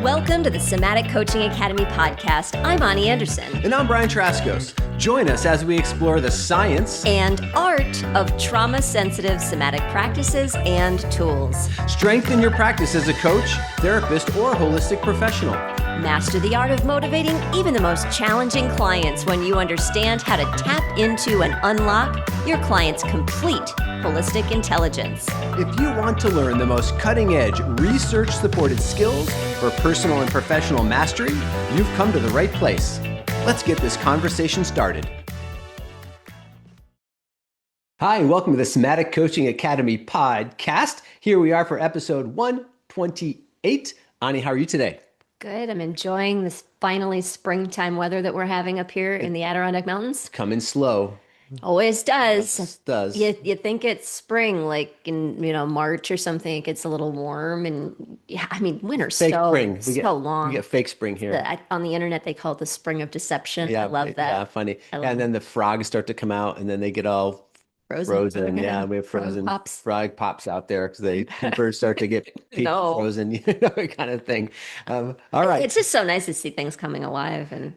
Welcome to the Somatic Coaching Academy podcast. I'm Ani Anderson. And I'm Brian Trzaskos. Join us as we explore the science and art of trauma-sensitive somatic practices and tools. Strengthen your practice as a coach, therapist, or holistic professional. Master the art of motivating even the most challenging clients when you understand how to tap into and unlock your client's complete holistic intelligence. If you want to learn the most cutting-edge, research-supported skills for personal and professional mastery, you've come to the right place. Let's get this conversation started. Hi, and welcome to the Somatic Coaching Academy podcast. Here we are for episode 128. Ani, how are you today? Good. I'm enjoying this finally springtime weather that we're having up here in the Adirondack Mountains. Coming slow. Always does. It does. You think it's spring, like in March or something. It gets a little warm, and winter's fake spring. long. We get fake spring here. On the internet, they call it the spring of deception. Yeah, I love that. Yeah, funny. And then the frogs start to come out, and then they get all frozen. Yeah, we have frozen frog pops out there because birds start to get frozen, kind of thing. All right. It's just so nice to see things coming alive, and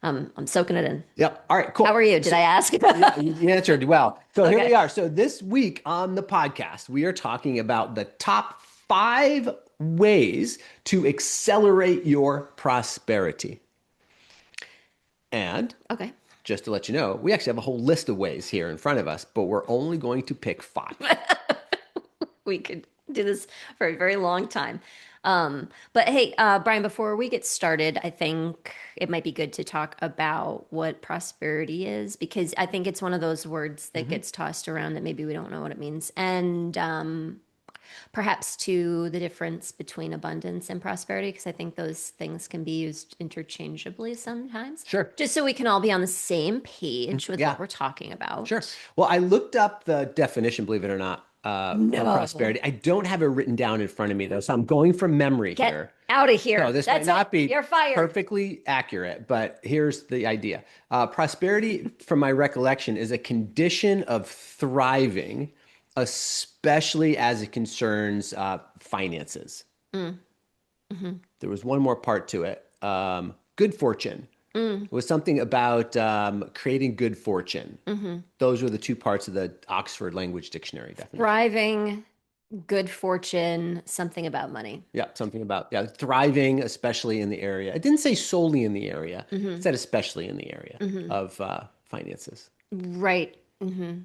I'm soaking it in. Yep. All right, cool. How are you? Did I ask? Yeah, you answered well. So Here we are. So this week on the podcast, we are talking about the top 5 ways to accelerate your prosperity. And just to let you know, we actually have a whole list of ways here in front of us, but we're only going to pick 5. We could do this for a very long time. But hey, Brian, before we get started, I think it might be good to talk about what prosperity is, because I think it's one of those words that gets tossed around that maybe we don't know what it means. And perhaps to the difference between abundance and prosperity, because I think those things can be used interchangeably sometimes. Sure. Just so we can all be on the same page with what we're talking about. Sure. Well, I looked up the definition, believe it or not, of prosperity. I don't have it written down in front of me, though, so I'm going from memory here. Get out of here. So this might not be You're fired. Perfectly accurate, but here's the idea. Prosperity, from my recollection, is a condition of thriving, especially as it concerns finances. Mm-hmm. There was one more part to it. Good fortune. It was something about creating good fortune. Mm-hmm. Those were the 2 parts of the Oxford Language Dictionary definition. Thriving, good fortune, something about money. Yeah, something about thriving, especially in the area. It didn't say solely in the area. It said especially in the area of finances. Right. Mm-hmm.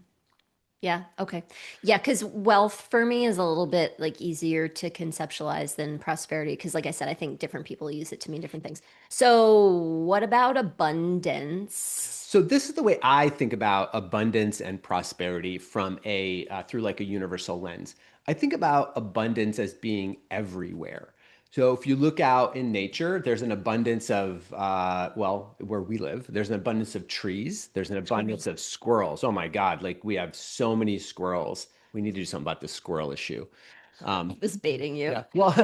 Yeah. Okay. Yeah. Because wealth for me is a little bit easier to conceptualize than prosperity. Because like I said, I think different people use it to mean different things. So what about abundance? So this is the way I think about abundance and prosperity from through a universal lens. I think about abundance as being everywhere. So if you look out in nature, there's an abundance of, where we live, there's an abundance of trees. There's an abundance of squirrels. Oh my God, we have so many squirrels. We need to do something about the squirrel issue. Just baiting you. Yeah. Well,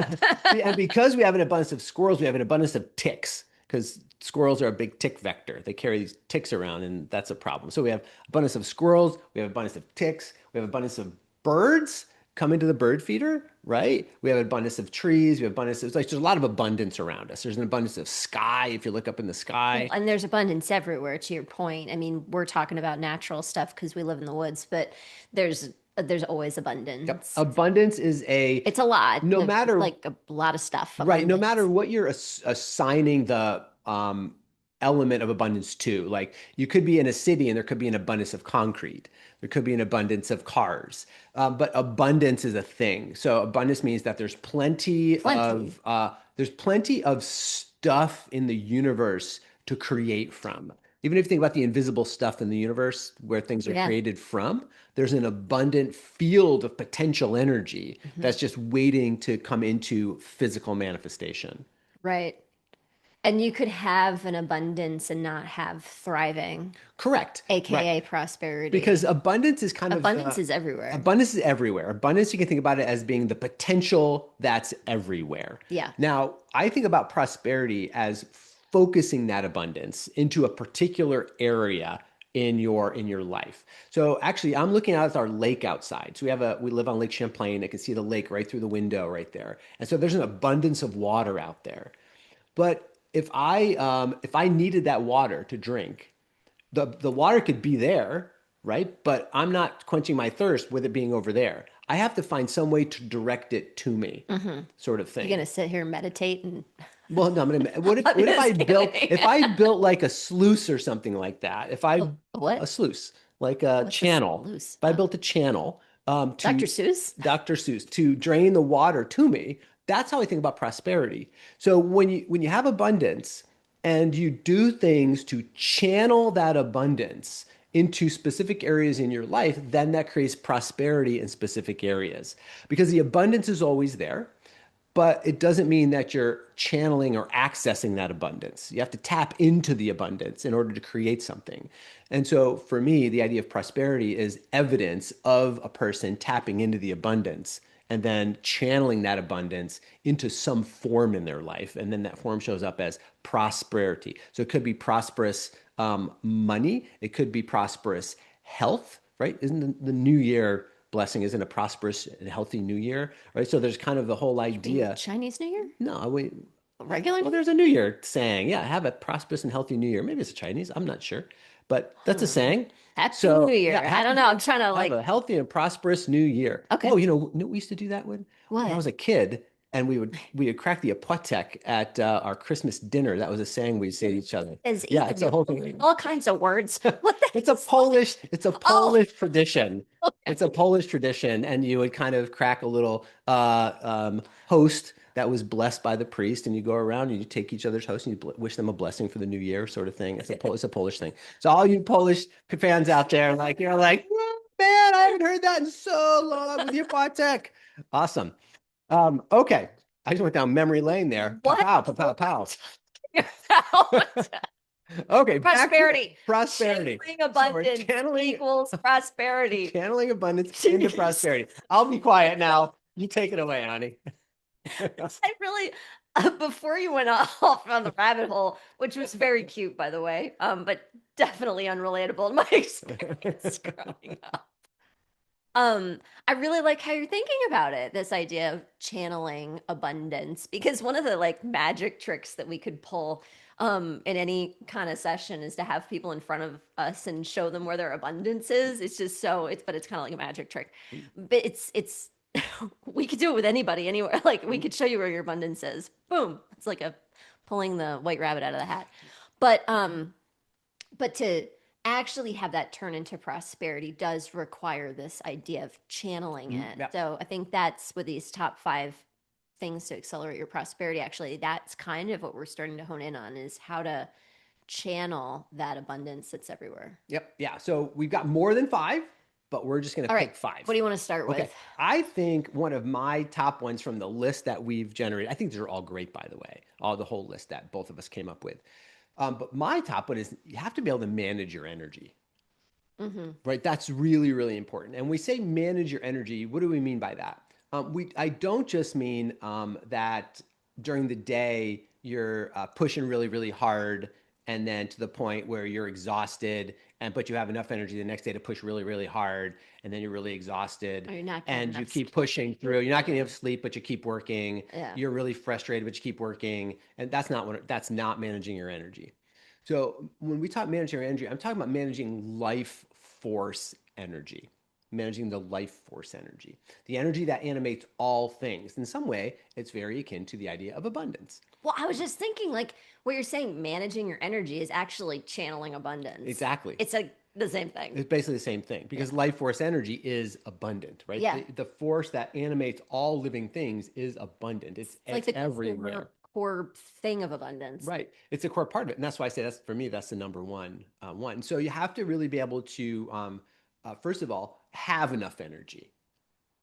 and because we have an abundance of squirrels, we have an abundance of ticks, because squirrels are a big tick vector. They carry these ticks around, and that's a problem. So we have abundance of squirrels, we have abundance of ticks, we have abundance of birds come into the bird feeder, right? We have abundance of trees. We have abundance of, there's a lot of abundance around us. There's an abundance of sky if you look up in the sky. And there's abundance everywhere, to your point. I mean, we're talking about natural stuff because we live in the woods, but there's always abundance. Yep. Abundance is it's a lot. No matter a lot of stuff. Right. Abundance. No matter what you're assigning the element of abundance to, you could be in a city and there could be an abundance of concrete. There could be an abundance of cars, but abundance is a thing. So abundance means that there's plenty of stuff in the universe to create from. Even if you think about the invisible stuff in the universe where things are created from, there's an abundant field of potential energy that's just waiting to come into physical manifestation. Right. And you could have an abundance and not have thriving. Correct. AKA prosperity. Because abundance is abundance is everywhere. Abundance is everywhere. Abundance, you can think about it as being the potential that's everywhere. Yeah. Now, I think about prosperity as focusing that abundance into a particular area in your life. So actually, I'm looking out at our lake outside. So we live on Lake Champlain. I can see the lake right through the window right there. And so there's an abundance of water out there. But if I needed that water to drink, the water could be there, right? But I'm not quenching my thirst with it being over there. I have to find some way to direct it to me, Mm-hmm. sort of You're thing. gonna sit here and meditate and Well, no, I'm gonna. What if I'm what if I just built kidding. if I built like a sluice or something like that? If I a What? sluice like a What's this channel. loose? If I built a channel Dr. to Seuss? Dr. Seuss to drain the water to me, that's how I think about prosperity. So when you have abundance and you do things to channel that abundance into specific areas in your life, then that creates prosperity in specific areas because the abundance is always there. But it doesn't mean that you're channeling or accessing that abundance. You have to tap into the abundance in order to create something. And so for me, the idea of prosperity is evidence of a person tapping into the abundance and then channeling that abundance into some form in their life. And then that form shows up as prosperity. So it could be prosperous money, it could be prosperous health, right? Isn't the new year blessing isn't a prosperous and healthy new year, right? So there's kind of the whole You mean idea. Chinese New Year? No, wait. Regular Well, New there's a New Year saying, yeah, have a prosperous and healthy New Year. Maybe it's a Chinese, I'm not sure, but that's a Year? saying. Happy New So yeah, Year. I don't know. I'm trying to have like, a healthy and prosperous New Year. Oh, okay. what we used to do that when I What? was a kid, and we would crack the apotek at our Christmas dinner. That was a saying we'd say to each other. Is Yeah, Ethan, it's a you're whole pulling thing. all kinds of words. What the heck It's a is that? Polish Oh, tradition. okay. It's a Polish tradition, and you would kind of crack a little host that was blessed by the priest, and you go around and you take each other's host and you wish them a blessing for the new year, sort of thing. It's a Polish thing. So all you Polish fans out there, like you're like, "Oh, man, I haven't heard that in so long with your Bartek." Awesome. Okay, I just went down memory lane there. Pow What pow pow are pow pow. we talking about? Okay, back to Prosperity. prosperity. Channeling So we're abundance equals prosperity. channeling abundance into Jeez. prosperity. I'll be quiet now. You take it away, honey. I really, before you went off on the rabbit hole, which was very cute, by the way, but definitely unrelatable to my experience growing up. I really like how you're thinking about it, this idea of channeling abundance, because one of the like magic tricks that we could pull in any kind of session is to have people in front of us and show them where their abundance is. It's just so but it's kind of like a magic trick. But it's we could do it with anybody anywhere. Like we could show you where your abundance is. Boom. It's like a pulling the white rabbit out of the hat. But to actually have that turn into prosperity does require this idea of channeling it. Yeah. So I think that's with these top five things to accelerate your prosperity. Actually, that's kind of what we're starting to hone in on is how to channel that abundance that's everywhere. Yep. Yeah. So we've got more than five, but we're just going to All right. pick five. What do you want to start Okay. with? I think one of my top ones from the list that we've generated, I think these are all great, by the way, all the whole list that both of us came up with. But my top one is you have to be able to manage your energy. Mm-hmm. Right? That's really, really important. And we say manage your energy. What do we mean by that? I don't just mean that during the day you're pushing really, really hard, and then to the point where you're exhausted, and but you have enough energy the next day to push really, really hard, and then you're really exhausted, Or you're not getting and you enough keep sleep. pushing through. You're not getting enough sleep, but you keep working. Yeah. You're really frustrated, but you keep working, and that's not managing your energy. So when we talk managing your energy, I'm talking about managing life force energy, managing the life force energy, the energy that animates all things. In some way, it's very akin to the idea of abundance. Well, I was just thinking, like, what you're saying, managing your energy is actually channeling abundance. Exactly. It's like the same thing. It's basically the same thing Yeah. because life force energy is abundant, right? Yeah. The force that animates all living things is abundant. It's like It's the everywhere. core thing of abundance. Right. It's a core part of it. And that's why I say that's for me, that's the number one. So you have to really be able to, first of all, have enough energy.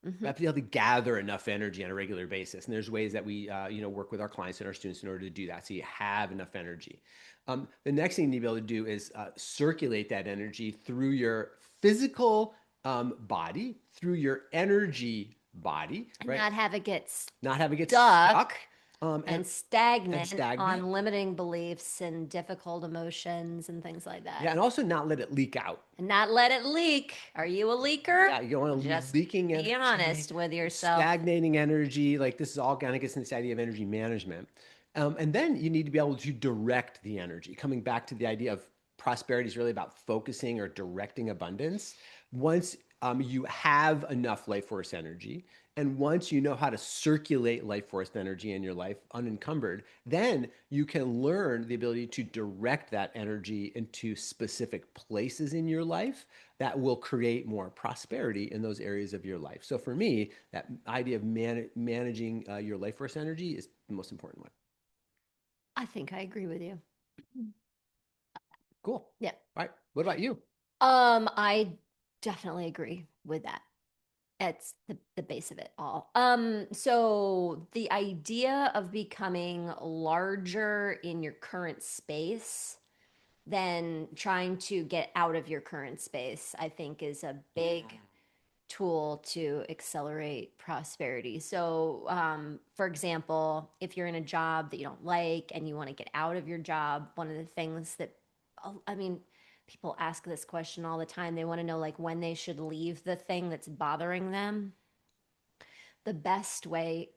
We Hmm. have to be able to gather enough energy on a regular basis. And there's ways that we, work with our clients and our students in order to do that. So you have enough energy. The next thing you need to be able to do is circulate that energy through your physical body, through your energy body, And right? not have it get Not have it get stuck stuck um, and and and stagnant stagnant. on limiting beliefs and difficult emotions and things like Yeah, that. and also not let it leak out. And not let it leak. Are you a leaker? Yeah, you don't want Just leaking be energy, honest with yourself. stagnating energy. Like this is all kind of gets into this idea of energy management. And then you need to be able to direct the energy. Coming back to the idea of prosperity is really about focusing or directing abundance. Once you have enough life force energy, and once you know how to circulate life force energy in your life unencumbered, then you can learn the ability to direct that energy into specific places in your life that will create more prosperity in those areas of your life. So for me, that idea of managing your life force energy is the most important one. I think I agree with you. Cool. Yeah. All right. What about you? I definitely agree with that. It's the base of it all. So the idea of becoming larger in your current space than trying to get out of your current space, I think is a big tool to accelerate prosperity. So, for example, if you're in a job that you don't like and you want to get out of your job, one of the things that, oh, I mean, people ask this question all the time. They want to know like when they should leave the thing that's bothering them. The best way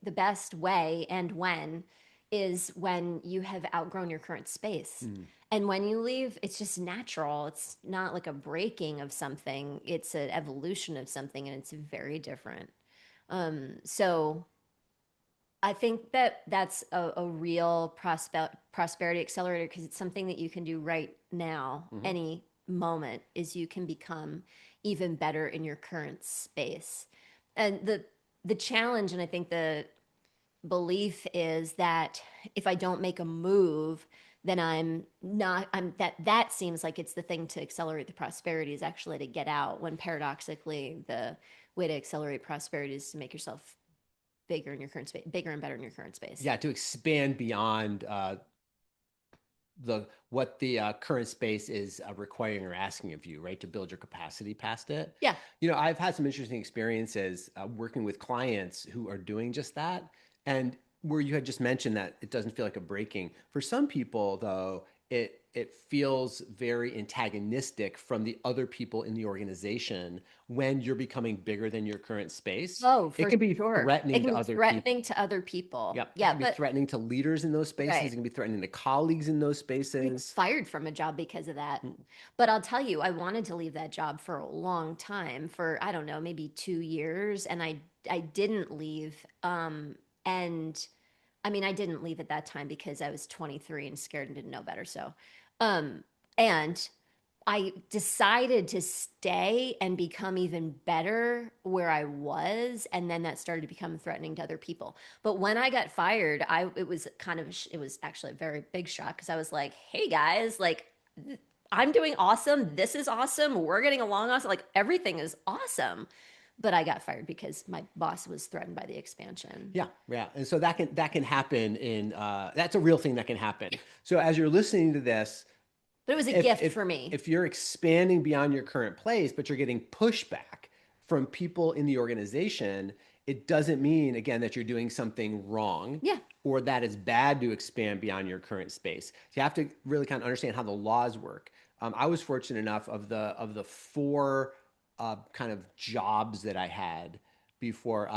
and when is when you have outgrown your current space. Mm. And when you leave, it's just natural. It's not like a breaking of something, it's an evolution of something, and it's very different. So I think that that's a real prosperity accelerator because it's something that you can do right now, Hmm. any moment, is you can become even better in your current space. And the challenge, and I think the belief is that if I don't make a move, then I'm not, I'm that seems like it's the thing to accelerate the prosperity is actually to get out, when paradoxically the way to accelerate prosperity is to make yourself bigger in your current space, bigger and better in your current space. Yeah, to expand beyond the what the current space is requiring or asking of you, right? To build your capacity past it. Yeah. You know, I've had some interesting experiences working with clients who are doing just that. And where you had just mentioned that it doesn't feel like a breaking. For some people, though, it feels very antagonistic from the other people in the organization when you're becoming bigger than your current space. Oh, It for can be sure. It threatening can to be other threatening people. to other people. Yep. It Yeah, can be but threatening to leaders in those spaces. right. It can be threatening to colleagues in those I got spaces. fired from a job because of that. Mm. But I'll tell you, I wanted to leave that job for a long time, for I don't know, maybe 2 years, and I didn't leave. And I mean, I didn't leave at that time because I was 23 and scared and didn't know better. So, um, and I decided to stay and become even better where I was, and then that started to become threatening to other people. But when I got fired, I it was kind of it was actually a very big shock because I was like, "Hey guys, like I'm doing awesome. This is awesome. We're getting along awesome. Like everything is awesome." But I got fired because my boss was threatened by the expansion. Yeah, yeah. And so that can happen in that's a real thing that can happen. So as you're listening to this, But it was a if gift if for me. if you're expanding beyond your current place, but you're getting pushback from people in the organization, it doesn't mean again that you're doing something wrong Yeah, or that it's bad to expand beyond your current space. So you have to really kind of understand how the laws work. I was fortunate enough of the four kind of jobs that I had before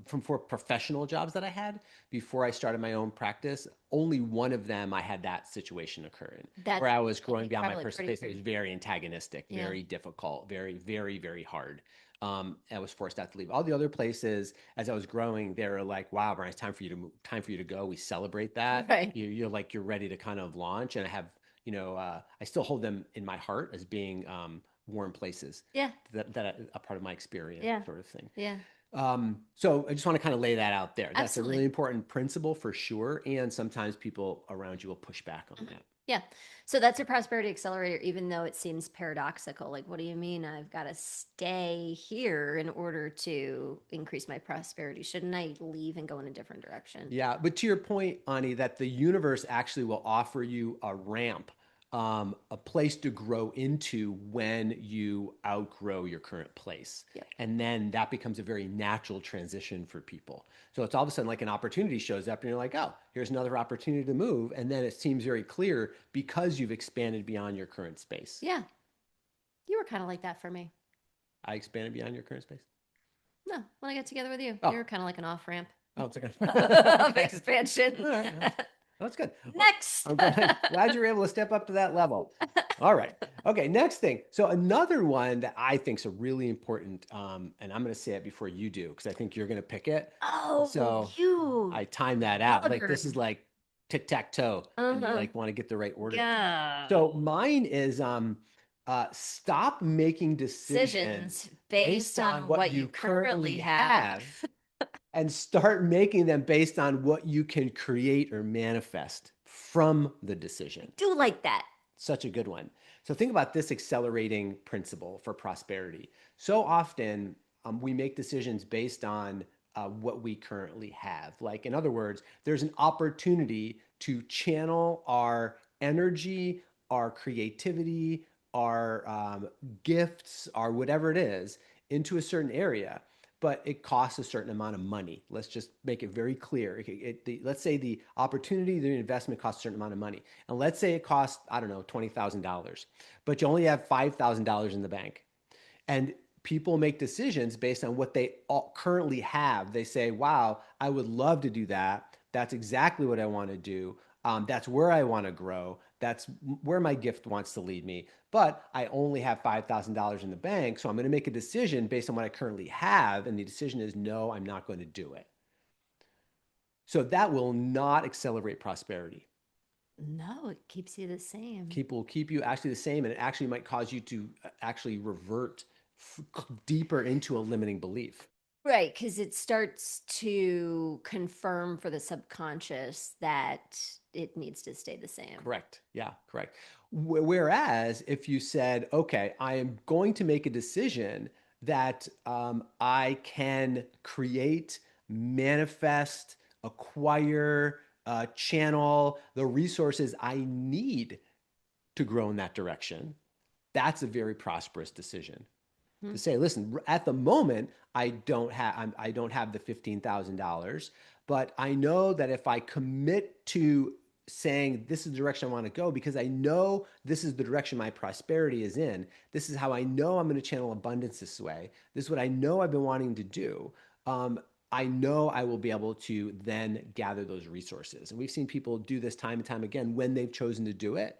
from four professional jobs that I had before I started my own practice, only one of them I had that situation occur in, where that's I was growing beyond my probably personal pretty. space. It was very antagonistic, Yeah, very difficult, very, very, very hard. I was forced out to leave. All the other places, as I was growing, they were like, "Wow, Brian, it's time for you to move, time for you to go. We celebrate that. right. You're like you're ready to kind of launch." And I have, I still hold them in my heart as being warm places Yeah, that a part of my experience, yeah, sort of thing. yeah. So I just want to kind of lay that out there. That's a really Absolutely. important principle for sure. And sometimes people around you will push back on that. Yeah. So that's a prosperity accelerator, even though it seems paradoxical. Like, what do you mean I've got to stay here in order to increase my prosperity? Shouldn't I leave and go in a different direction? Yeah, but to your point, Ani, that the universe actually will offer you a ramp a place to grow into when you outgrow your current place. Yep. And then that becomes a very natural transition for people. So it's all of a sudden like an opportunity shows up and you're like, oh, here's another opportunity to move. And then it seems very clear because you've expanded beyond your current space. Yeah. You were kind of like that for me. I expanded beyond your current space. No, when I got together with you, you Oh, were kind of like an off ramp oh, it's okay. of Okay. expansion. All right. That's good. Well, Next. I'm glad you were able to step up to that level. All right. Okay. Next thing. So another one that I think is a really important, and I'm going to say it before you do because I think you're going to pick it. Oh, So you I time that out. Like this is sluggard. like tic tac toe, and you Uh-huh. like want to get the right order. So Go. mine is stop making Decisions decisions based based on on what what you you currently currently have. have and start making them based on what you can create or manifest from the I decision. do like that. Such a good one. So think about this accelerating principle for prosperity. So often we make decisions based on what we currently have. Like, in other words, there's an opportunity to channel our energy, our creativity, our gifts, our whatever it is into a certain area, but it costs a certain amount of money. Let's just make it very clear. Let's say the opportunity, the investment costs a certain amount of money. And let's say it costs, I don't know, $20,000, but you only have $5,000 in the bank. And people make decisions based on what they currently have. They say, wow, I would love to do that. That's exactly what I want to do. That's where I want to grow. That's where my gift wants to lead me. But I only have $5,000 in the bank. So I'm going to make a decision based on what I currently have. And the decision is no, I'm not going to do it. So that will not accelerate prosperity. No, it keeps you the same. Keep will keep you actually the same, and it actually might cause you to actually revert deeper into a limiting belief. Right, because it starts to confirm for the subconscious that it needs to stay the same. Correct. Yeah, correct. Whereas if you said, okay, I am going to make a decision that I can create, manifest, acquire, channel the resources I need to grow in that direction, that's a very prosperous decision. Hmm. To say, listen, at the moment, I don't have the $15,000, but I know that if I commit to saying this is the direction I want to go because I know this is the direction my prosperity is in. This is how I know I'm going to channel abundance this way. This is what I know I've been wanting to do. I know I will be able to then gather those resources. And we've seen people do this time and time again when they've chosen to do it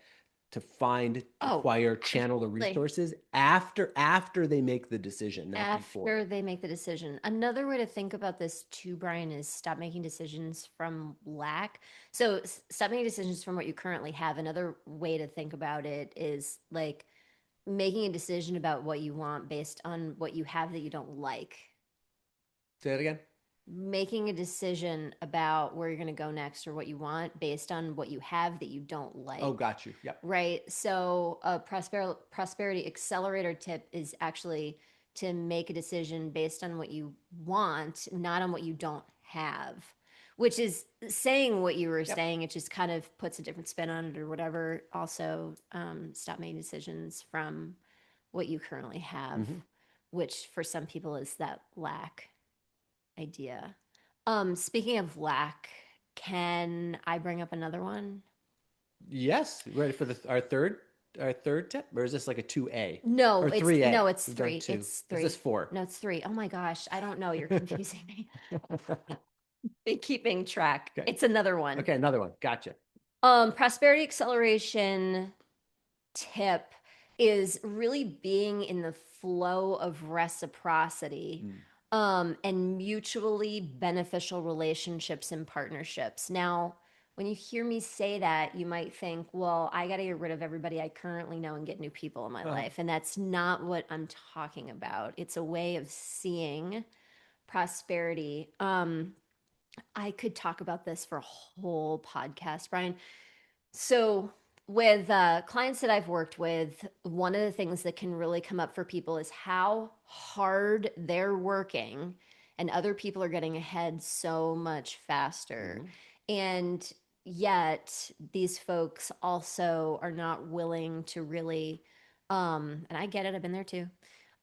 to find, Oh, acquire, channel the absolutely. resources after they make the decision, not before. After they make the decision. Another way to think about this too, Brian, is stop making decisions from lack. So stop making decisions from what you currently have. Another way to think about it is like making a decision about what you want based on what you have that you don't like. Say that again. Making a decision about where you're going to go next or what you want based on what you have that you don't Oh, like. got you. Yep. Right. So a prosperity accelerator tip is actually to make a decision based on what you want, not on what you don't have, which is saying what you were Yep. saying. It just kind of puts a different spin on it or whatever. Also, stop making decisions from what you currently have, Hmm. which for some people is that lack idea. Speaking of lack, can I bring up another one? Yes. Ready for our third tip, or is this like a 2A No, or it's 3A? no, it's We've done three. two. It's Is this three. four? No, it's three. Oh my gosh, I don't know. You're confusing me. Be keeping track. Okay. It's another one. Okay. Another one. Gotcha. Prosperity acceleration tip is really being in the flow of reciprocity Mm. and mutually beneficial relationships and partnerships. Now, when you hear me say that, you might think, well, I got to get rid of everybody I currently know and get new people in my Uh-huh. life. And that's not what I'm talking about. It's a way of seeing prosperity. I could talk about this for a whole podcast, Brian. So, with clients that I've worked with, one of the things that can really come up for people is how hard they're working and other people are getting ahead so much faster. Hmm. And yet these folks also are not willing to really, and I get it, I've been there too,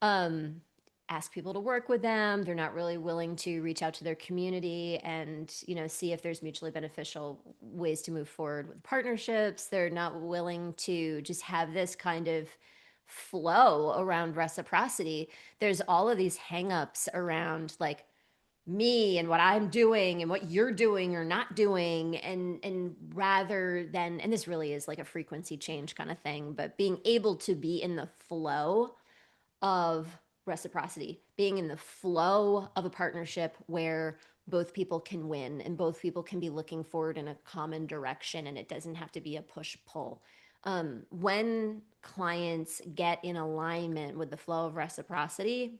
um, ask people to work with them. They're not really willing to reach out to their community and, see if there's mutually beneficial ways to move forward with partnerships. They're not willing to just have this kind of flow around reciprocity. There's all of these hangups around like me and what I'm doing and what you're doing or not doing, and rather than, and this really is like a frequency change kind of thing, but being able to be in the flow of reciprocity, being in the flow of a partnership where both people can win and both people can be looking forward in a common direction, and it doesn't have to be a push pull. When clients get in alignment with the flow of reciprocity,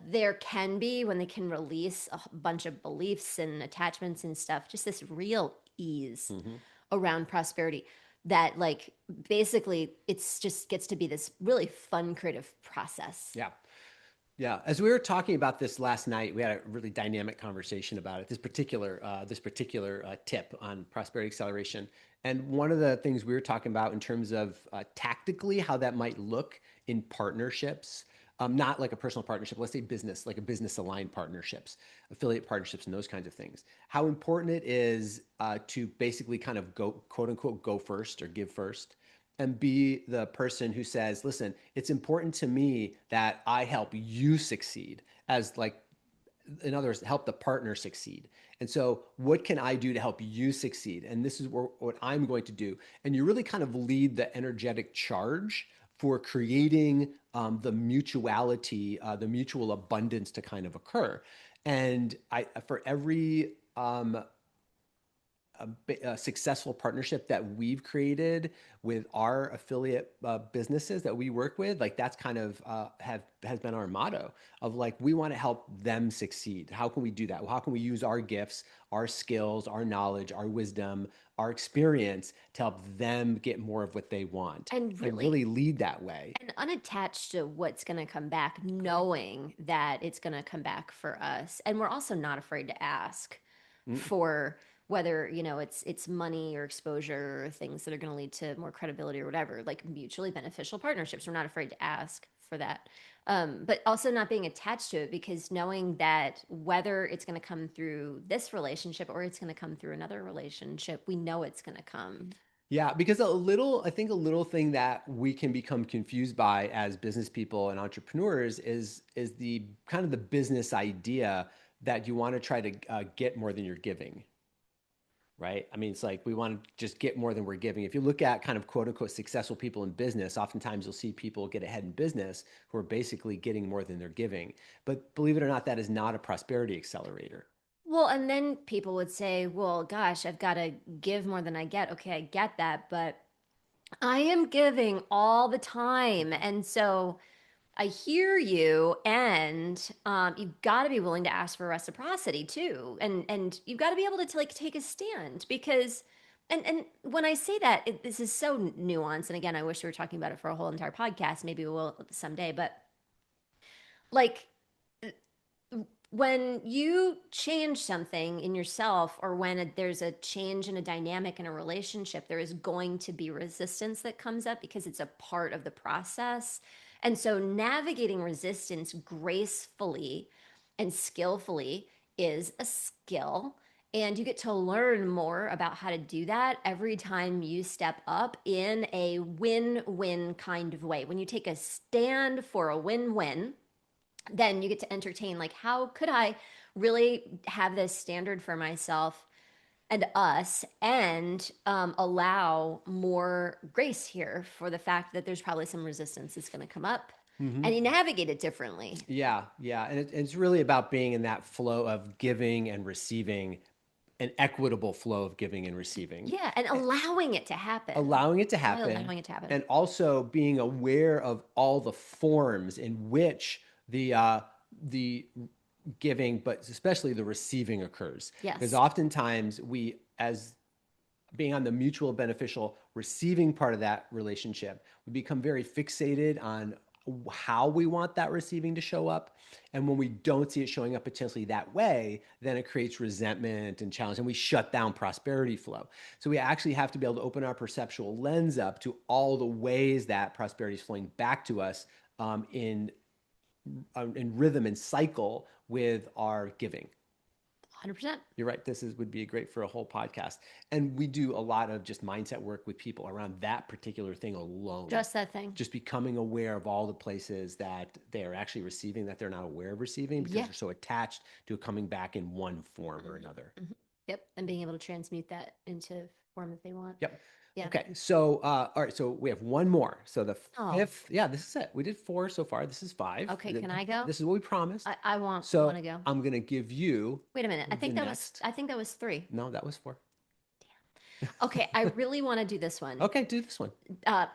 there can be, when they can release a bunch of beliefs and attachments and stuff, just this real ease Hmm. around prosperity that like basically it's just gets to be this really fun creative process. Yeah. Yeah, as we were talking about this last night, we had a really dynamic conversation about it. This particular tip on prosperity acceleration, and one of the things we were talking about in terms of tactically how that might look in partnerships, not like a personal partnership. Let's say business, like a business aligned partnerships, affiliate partnerships, and those kinds of things. How important it is to basically kind of go quote unquote go first or give first and be the person who says, listen, it's important to me that I help you succeed as like, in other words, help the partner succeed. And so what can I do to help you succeed? And this is what I'm going to do. And you really kind of lead the energetic charge for creating the mutuality, the mutual abundance to kind of occur. And for every a successful partnership that we've created with our affiliate businesses that we work with, like that's kind of have has been our motto of like we want to help them succeed. How can we do that? Well, how can we use our gifts, our skills, our knowledge, our wisdom, our experience to help them get more of what they want And and really, really lead that way? and unattached to what's going to come back, knowing that it's going to come back for us. And we're also not afraid to ask Mm. for whether, it's money or exposure or things that are going to lead to more credibility or whatever, like mutually beneficial partnerships. We're not afraid to ask for that. But also not being attached to it, because knowing that whether it's going to come through this relationship or it's going to come through another relationship, we know it's going to come. Yeah, because I think a little thing that we can become confused by as business people and entrepreneurs is the kind of the business idea that you want to try to get more than you're giving, right? I mean, it's like we want to just get more than we're giving. If you look at kind of quote unquote successful people in business, oftentimes you'll see people get ahead in business who are basically getting more than they're giving. But believe it or not, that is not a prosperity accelerator. Well, and then people would say, well, gosh, I've got to give more than I get. Okay, I get that, but I am giving all the time. And so I hear you, and you've got to be willing to ask for reciprocity too, and you've got to be able to like take a stand, because, and when I say that, this is so nuanced. And again, I wish we were talking about it for a whole entire podcast. Maybe we will someday, but like when you change something in yourself, or when there's a change in a dynamic in a relationship, there is going to be resistance that comes up because it's a part of the process. And so navigating resistance gracefully and skillfully is a skill. And you get to learn more about how to do that every time you step up in a win win kind of way. When you take a stand for a win win, then you get to entertain like, how could I really have this standard for myself and us, and allow more grace here for the fact that there's probably some resistance that's going to come up, Hmm. and you navigate it differently. Yeah, yeah. And it's really about being in that flow of giving and receiving, an equitable flow of giving and receiving, Yeah, and allowing it to happen. allowing it to Really happen, allowing it to happen. and also being aware of all the forms in which the giving, but especially the receiving occurs. Because Yes. oftentimes we, as being on the mutual beneficial receiving part of that relationship, we become very fixated on how we want that receiving to show up. And when we don't see it showing up potentially that way, then it creates resentment and challenge, and we shut down prosperity flow. So we actually have to be able to open our perceptual lens up to all the ways that prosperity is flowing back to us in rhythm and cycle with our giving. 100%. You're right. Would be great for a whole podcast. And we do a lot of just mindset work with people around that particular thing alone. Just that thing. Just becoming aware of all the places that they are actually receiving that they're not aware of receiving because they're so attached to it coming back in one form or another. Mm-hmm. Yep. And being able to transmute that into form that they want. Yep. Yeah. Okay. So, all right. So we have one more. So the fifth, this is it. We did 4 so far. This is 5. Okay. Can I go? This is what we promised. I want to go. I'm going to give you. Wait a minute. I think that was 3. No, that was 4. Damn. Okay. I really want to do this one. Okay. Do this one.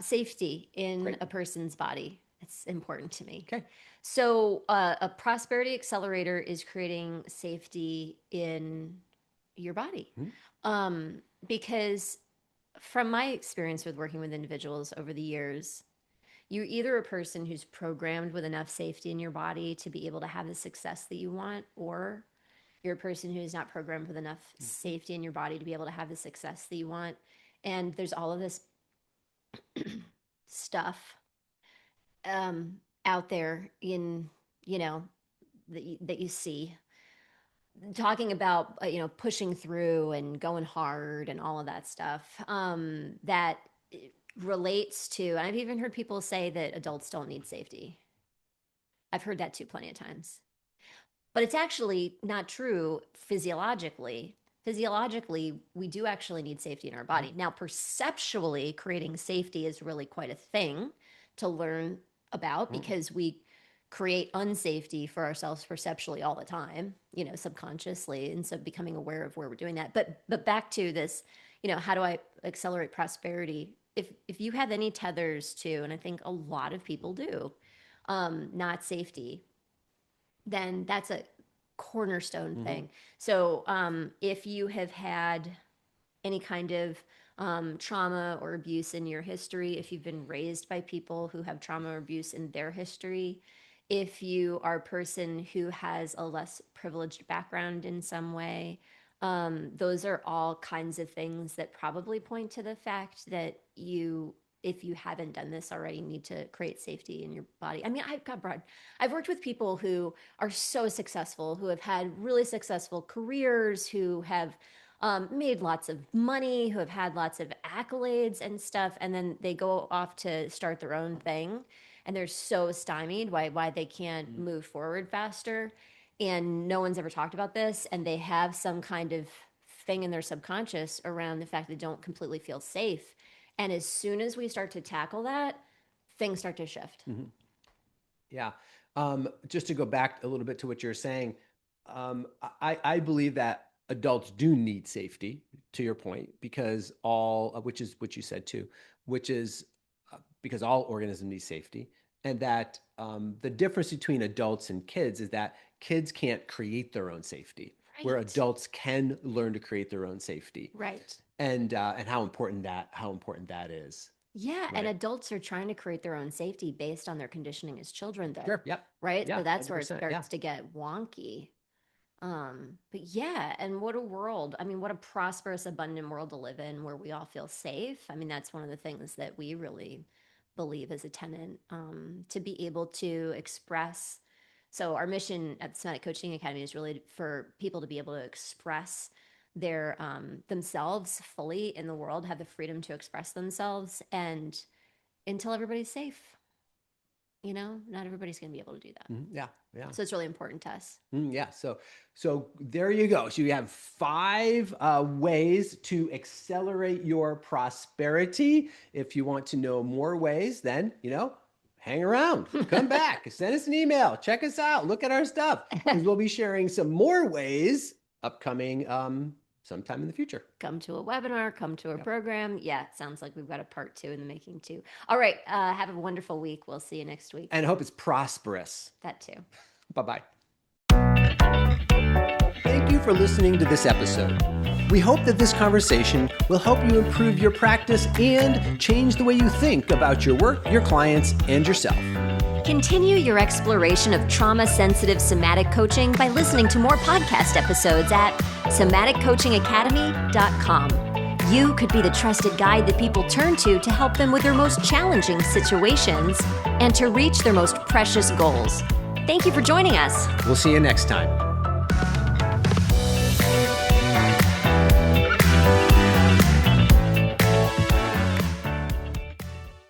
Safety in a person's body. It's important to me. Okay. So a prosperity accelerator is creating safety in your body. Mm-hmm. Because from my experience with working with individuals over the years, you're either a person who's programmed with enough safety in your body to be able to have the success that you want, or you're a person who is not programmed with enough safety in your body to be able to have the success that you want. And there's all of this stuff out there in, that you see talking about, pushing through and going hard and all of that stuff, that relates to, and I've even heard people say that adults don't need safety. I've heard that too plenty of times. But it's actually not true physiologically. Physiologically, we do actually need safety in our body. Now, perceptually, creating safety is really quite a thing to learn about because we create unsafety for ourselves perceptually all the time, subconsciously. And so becoming aware of where we're doing that. But back to this, how do I accelerate prosperity? If you have any tethers to, and I think a lot of people do, not safety, then that's a cornerstone thing. So if you have had any kind of trauma or abuse in your history, if you've been raised by people who have trauma or abuse in their history, if you are a person who has a less privileged background in some way, those are all kinds of things that probably point to the fact that you, if you haven't done this already, need to create safety in your body. I mean, I've worked with people who are so successful, who have had really successful careers, who have made lots of money, who have had lots of accolades and stuff, and then they go off to start their own thing, and they're so stymied why they can't move forward faster. And no one's ever talked about this, and they have some kind of thing in their subconscious around the fact they don't completely feel safe. And as soon as we start to tackle that, things start to shift. Mm-hmm. Yeah. Just to go back a little bit to what you're saying, I believe that adults do need safety, to your point, because which is what you said too, which is because all organisms need safety. And that the difference between adults and kids is that kids can't create their own safety, where adults can learn to create their own safety. Right. And how important that is. Yeah, right. And adults are trying to create their own safety based on their conditioning as children, though. Sure. Yep. Right. Yeah, so that's where it 100%, starts to get wonky. But yeah, and what a world. I mean, what a prosperous, abundant world to live in where we all feel safe. I mean, that's one of the things that we really believe as a tenant, to be able to express. So our mission at the Somatic Coaching Academy is really for people to be able to express their themselves fully in the world, have the freedom to express themselves, and until everybody's safe. Not everybody's going to be able to do that. Mm-hmm. Yeah. Yeah. So it's really important to us. Yeah. So there you go. So you have 5 ways to accelerate your prosperity. If you want to know more ways, then, hang around, come back, send us an email, check us out, look at our stuff. Because we'll be sharing some more ways upcoming sometime in the future. Come to a webinar, come to a program. Yeah, it sounds like we've got a part 2 in the making too. All right. Have a wonderful week. We'll see you next week. And I hope it's prosperous. That too. Bye-bye. Thank you for listening to this episode. We hope that this conversation will help you improve your practice and change the way you think about your work, your clients, and yourself. Continue your exploration of trauma-sensitive somatic coaching by listening to more podcast episodes at somaticcoachingacademy.com. You could be the trusted guide that people turn to help them with their most challenging situations and to reach their most precious goals. Thank you for joining us. We'll see you next time.